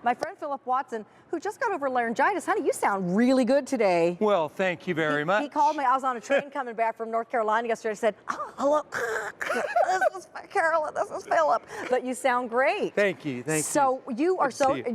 my friend Philip Watson, who just got over laryngitis. Honey, you sound really good today. Well, thank you very much. He called me. I was on a train coming back from North Carolina yesterday. I said, oh, hello, this is Carolyn, this is Philip. But you sound great. Thank you, thank you. So you are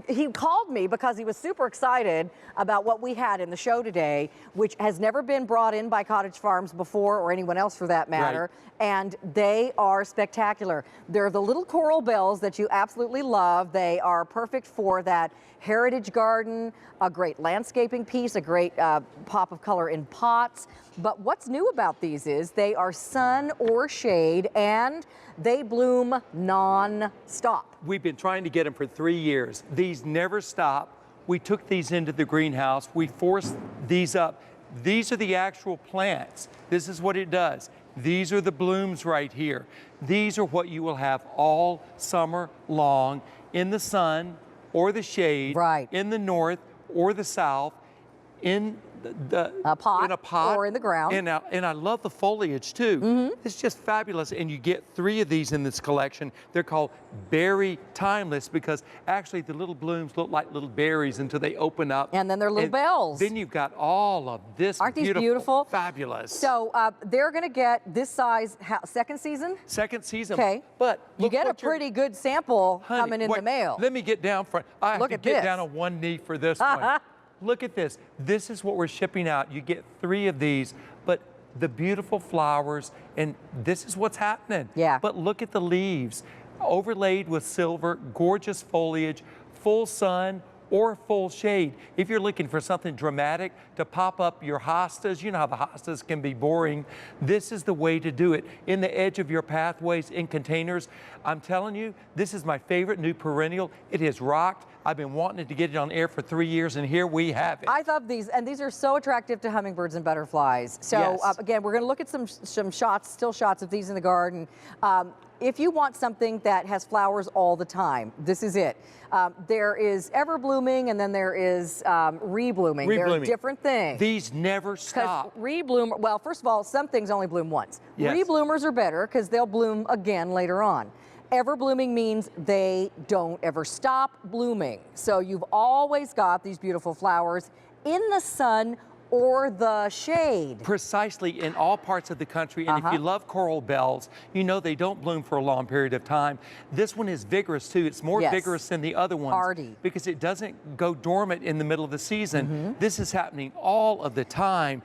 he called me because he was super excited about what we had in the show today, which has never been brought in by Cottage Farms before, or anyone else for that matter. Right. And they are spectacular. They're the little coral bells that you absolutely love. They are perfect for that heritage garden, a great landscaping piece, a great pop of color in pots. But what's new about these is they are sun or shade, and they bloom non-stop. We've been trying to get them for 3 years. These never stop. We took these into the greenhouse. We forced these up. These are the actual plants. This is what it does. These are the blooms right here. These are what you will have all summer long in the sun or the shade, right, in the north or the south, in a pot or in the ground. And I love the foliage too. Mm-hmm. It's just fabulous. And you get 3 of these in this collection. They're called Berry Timeless because actually the little blooms look like little berries until they open up. And then they're little bells. Then you've got all of this. Aren't these beautiful? Fabulous. So they're going to get this size second season? Second season. Okay. But you get a pretty good sample coming in the mail. Let me get down front. I have to get down on one knee for this one. Look at this. This is what we're shipping out. You get 3 of these, but the beautiful flowers, and this is what's happening. Yeah. But look at the leaves, overlaid with silver, gorgeous foliage, full sun or full shade. If you're looking for something dramatic to pop up your hostas, you know how the hostas can be boring. This is the way to do it. In the edge of your pathways, in containers. I'm telling you, this is my favorite new perennial. It has rocked. I've been wanting to get it on air for 3 years, and here we have it. I love these, and these are so attractive to hummingbirds and butterflies. So yes. Again, we're going to look at some shots, still shots of these in the garden. If you want something that has flowers all the time, this is it. There is ever blooming, and then there is reblooming. They're different things. These never stop. Rebloom, well, first of all, some things only bloom once. Yes. Rebloomers are better because they'll bloom again later on. Ever blooming means they don't ever stop blooming. So you've always got these beautiful flowers in the sun or the shade. Precisely, in all parts of the country. And if you love coral bells, you know they don't bloom for a long period of time. This one is vigorous too. It's more vigorous than the other ones. Hardy. Because it doesn't go dormant in the middle of the season. This is happening all of the time.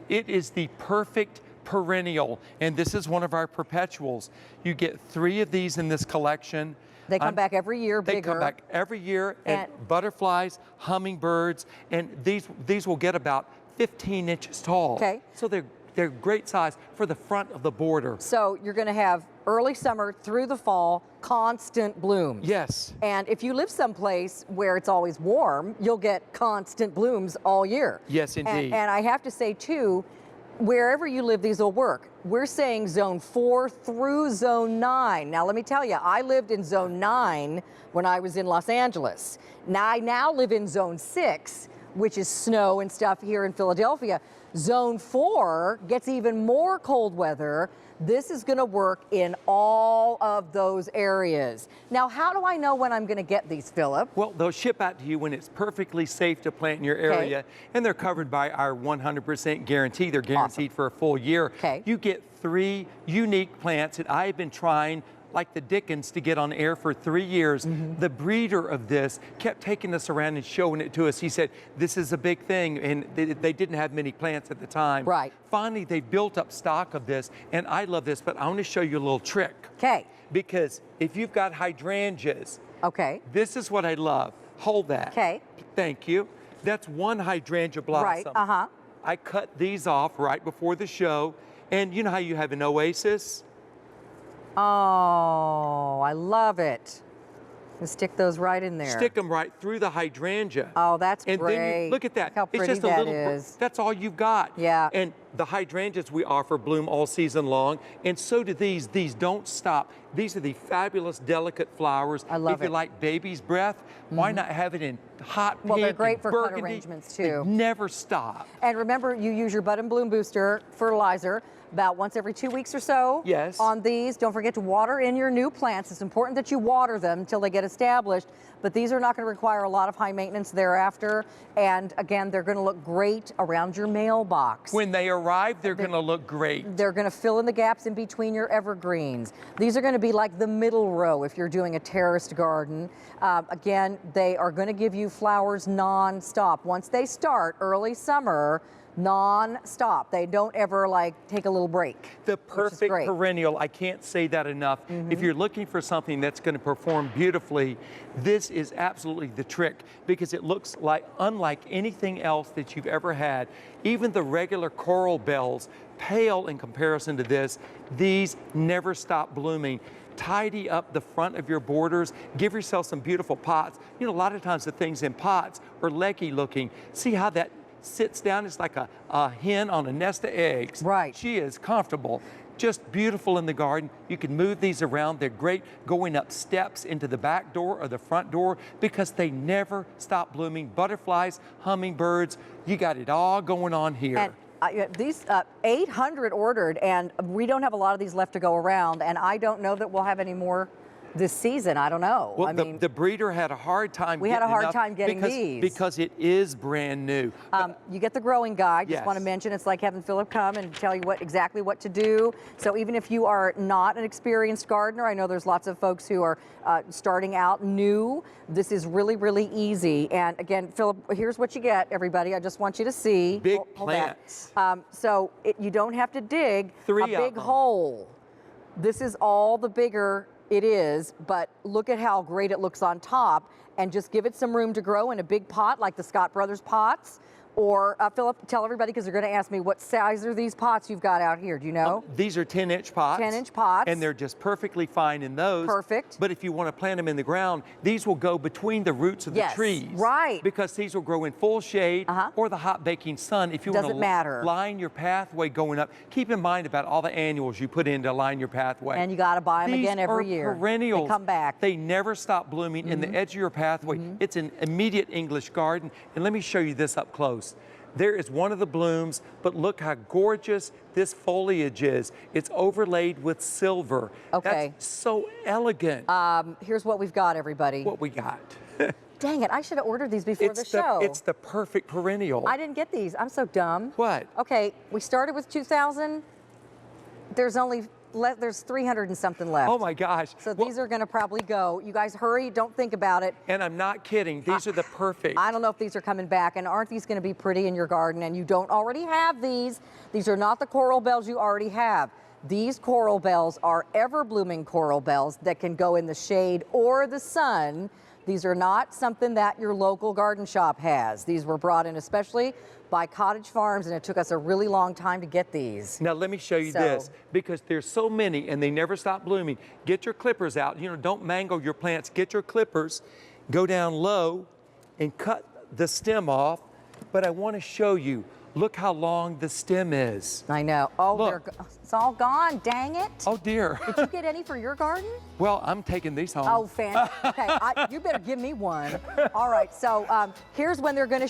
It is the perfect perennial, and this is one of our perpetuals. You get 3 of these in this collection. They come back every year, bigger. They come back every year, and butterflies, hummingbirds, and these will get about 15 inches tall. Okay. So they're great size for the front of the border. So you're going to have early summer through the fall, constant blooms. Yes. And if you live someplace where it's always warm, you'll get constant blooms all year. Yes, indeed. And I have to say too, wherever you live, these will work. We're saying zone 4 through zone 9. Now, let me tell you, I lived in zone 9 when I was in Los Angeles. Now, I now live in zone 6, which is snow and stuff here in Philadelphia. Zone 4 gets even more cold weather. This is going to work in all of those areas. Now, how do I know when I'm going to get these, Philip? Well, they'll ship out to you when it's perfectly safe to plant in your area, and they're covered by our 100% guarantee. They're guaranteed for a full year. You get 3 unique plants that I've been trying like the Dickens to get on air for 3 years. The breeder of this kept taking us around and showing it to us. He said, this is a big thing, and they didn't have many plants at the time. Right. Finally, they built up stock of this, and I love this, but I want to show you a little trick. Okay. Because if you've got hydrangeas, this is what I love. Hold that. Okay. Thank you. That's one hydrangea blossom. Right, I cut these off right before the show, and you know how you have an oasis? Oh, I love it. And stick those right in there. Stick them right through the hydrangea. Oh, that's and great. Then you, look at that. How pretty it's just a little, is. That's all you've got. Yeah. And the hydrangeas we offer bloom all season long, and so do these. These don't stop. These are the fabulous, delicate flowers. I love it. If you like baby's breath, why not have it in hot pink? Well, they're great for cut burgundy. arrangements too. They never stop. And remember, you use your Bud and Bloom Booster fertilizer about once every 2 weeks or so. Yes. On these. Don't forget to water in your new plants. It's important that you water them until they get established, but these are not going to require a lot of high maintenance thereafter. And again, they're going to look great around your mailbox. When they arrive, they're going to look great. They're going to fill in the gaps in between your evergreens. These are going to be like the middle row if you're doing a terraced garden. Again, they are going to give you flowers non-stop. Once they start early summer, non-stop. They don't ever like take a little break. The perfect perennial, I can't say that enough. If you're looking for something that's going to perform beautifully, this is absolutely the trick, because it looks like unlike anything else that you've ever had. Even the regular coral bells pale in comparison to this. These never stop blooming. Tidy up the front of your borders. Give yourself some beautiful pots. You know, a lot of times the things in pots are leggy looking. See how that sits down? It's like a hen on a nest of eggs. Right. She is comfortable. Just beautiful in the garden. You can move these around. They're great going up steps into the back door or the front door because they never stop blooming. Butterflies, hummingbirds, you got it all going on here. And these 800 ordered, and we don't have a lot of these left to go around, and I don't know that we'll have any more this season. I don't know. Well, I mean, the breeder had a hard time. We had a hard time getting these because it is brand new. You get the growing guide. Just Yes. want to mention, it's like having Philip come and tell you exactly what to do. So even if you are not an experienced gardener, I know there's lots of folks who are starting out new. This is really, really easy. And again, Philip, here's what you get, everybody. I just want you to see. Big Hold that. plants. So you don't have to dig a big hole. This is all the bigger it is, but look at how great it looks on top, and just give it some room to grow in a big pot like the Scott Brothers pots. Or Philip, tell everybody, because they're going to ask me, what size are these pots you've got out here? Do you know? These are 10-inch pots. 10-inch pots. And they're just perfectly fine in those. Perfect. But if you want to plant them in the ground, these will go between the roots of the trees. Right. Because these will grow in full shade or the hot baking sun. If you want to line your pathway going up, keep in mind about all the annuals you put in to line your pathway. And you got to buy them again every year. Perennials. They come back. They never stop blooming in the edge of your pathway. It's an immediate English garden. And let me show you this up close. There is one of the blooms, but look how gorgeous this foliage is. It's overlaid with silver. Okay. That's so elegant. Here's what we've got, everybody. What we got. Dang it, I should have ordered these before the show. It's the perfect perennial. I didn't get these. I'm so dumb. What? Okay, we started with 2,000. There's 300 and something left. Oh my gosh. So these are going to probably go. You guys hurry, don't think about it. And I'm not kidding. These are the perfect. I don't know if these are coming back, and aren't these going to be pretty in your garden? And you don't already have these. These are not the coral bells you already have. These coral bells are ever-blooming coral bells that can go in the shade or the sun. These are not something that your local garden shop has. These were brought in especially by Cottage Farms, and it took us a really long time to get these. Now let me show you this, because there's so many and they never stop blooming. Get your clippers out. You know, don't mangle your plants. Get your clippers, go down low and cut the stem off. But I want to show you, look how long the stem is. I know. Oh, it's all gone. Dang it. Oh dear. Did you get any for your garden? Well, I'm taking these home. Oh, fantastic. Okay, you better give me one. All right, so here's when they're going to